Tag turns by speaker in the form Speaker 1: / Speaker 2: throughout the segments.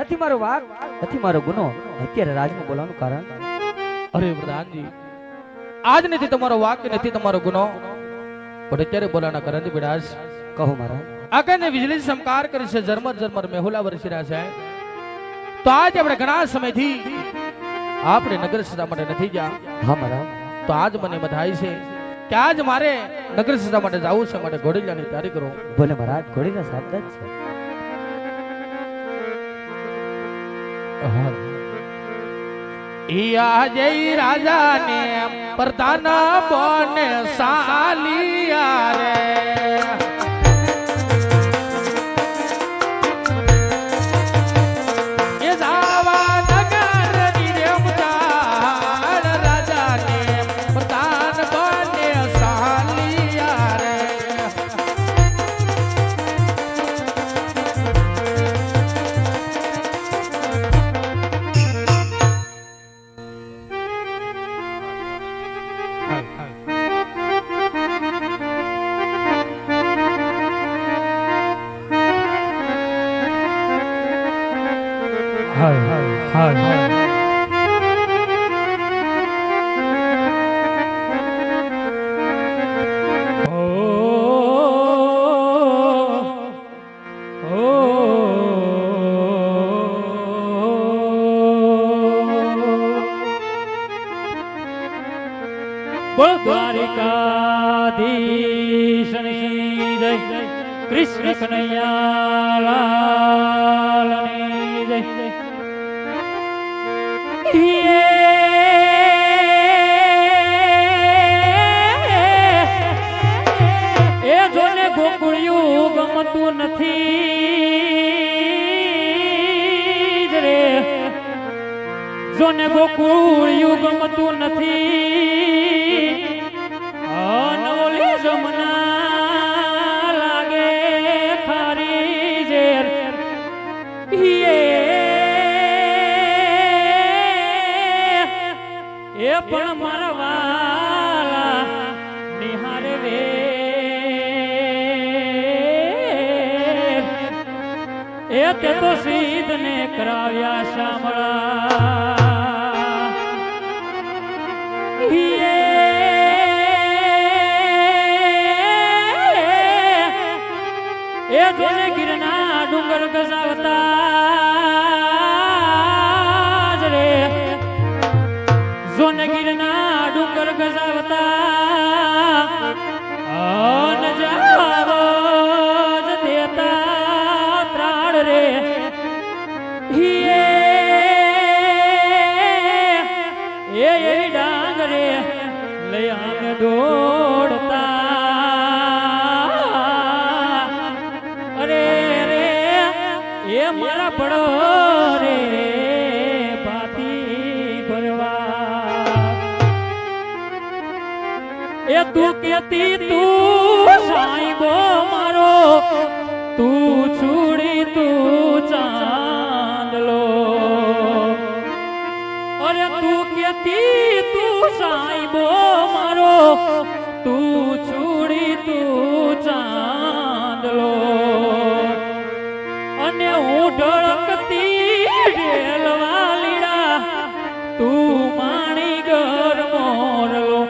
Speaker 1: નથી મારો વાક, નથી મારો ગુનો અત્યારે રાજમાં બોલાવાનું કારણ?
Speaker 2: અરે પ્રધાનજી, આજ નથી તમારો વાક કે નથી તમારો ગુનો, પણ અત્યારે બોલાના કારણ વિડાસ
Speaker 1: કહો મહારાજ.
Speaker 2: આકાને વીજળી ચમકાર કરી છે, ઝરમર ઝરમર મેહુલા વરસી રહ્યા છે. તો આજ આપણે ઘણા સમયથી આપણે નગર સજા માટે નથી જા.
Speaker 1: હા મહારાજ.
Speaker 2: તો આજ મને એમ થાય છે કે આજ મારે નગર સજા માટે જવું છે, માટે ઘોડીલાની તૈયારી કરો.
Speaker 1: બોલે મહારાજ, ઘોડીના શબ્દ જ છે.
Speaker 2: ઈયા જય રાજાને પ્રધાન બોને સાલિયા રે.
Speaker 3: બોલ દ્વારિકાધીશની જય, કૃષ્ણ કનૈયા લાલની જય. એ જોને ગોકુળિયું ગમતું નથી રે, જોને ગોકુળિયું ગમતું નથી. નવલી જમના લાગે ખારી ઝેર, એ પણ મારા વાલા નિહારે રે. એ તે તો સીધ ને કરાવ્યા શામળા. એ જોને ગિરના ડુંગર ગજાવતા રે, જોને ગિરના ડુંગર ગજાવતા નજારો જ દેતા ત્રાળ રે. એ ડાંગ રે લઈ આમે દોડતા. એ મારા પડો રે પાતી ભરવા. એ તું કેતી તું સાઈબો મારો, તું છોડી તું ચાંદલો. અરે તું કેતી તું સાઈબો મારો, તું છોડી તું ચાંદલો. અને હું ઢળકતી ઢેલવાલીડા, તું માણી ઘર મોરલો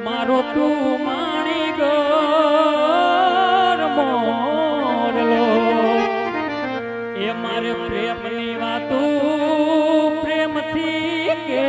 Speaker 3: મારો, તું માણી ઘર મોરલો. એ મારે પ્રેમની વાતું પ્રેમથી કે